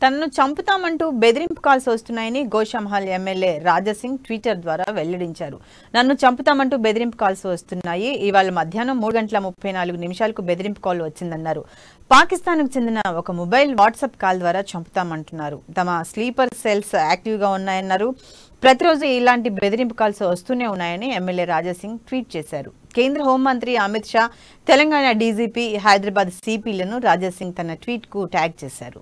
తనను చంపుతామంటూ బెదిరింపు కాల్స్ వస్తున్నాయని గోషామహల్ ఎమ్మెల్యే రాజాసింగ్ ట్విట్టర్ ద్వారా వెల్లడించారు. నన్ను చంపుతామంటూ బెదిరింపు కాల్స్ వస్తున్నాయి. ఇవాళ మధ్యాహ్నం 3:34 బెదిరింపు కాల్ వచ్చిందన్నారు. పాకిస్తాన్కు చెందిన ఒక మొబైల్ వాట్సాప్ కాల్ ద్వారా చంపుతామంటున్నారు. తమ స్లీపర్ సెల్స్ యాక్టివ్గా ఉన్నాయన్నారు. ప్రతిరోజు ఇలాంటి బెదిరింపు కాల్స్ వస్తూనే ఉన్నాయని ఎమ్మెల్యే రాజాసింగ్ ట్వీట్ చేశారు. కేంద్ర హోంమంత్రి అమిత్ షా, తెలంగాణ డీజీపీ, హైదరాబాద్ సిపిలను రాజాసింగ్ తన ట్వీట్ కు ట్యాగ్ చేశారు.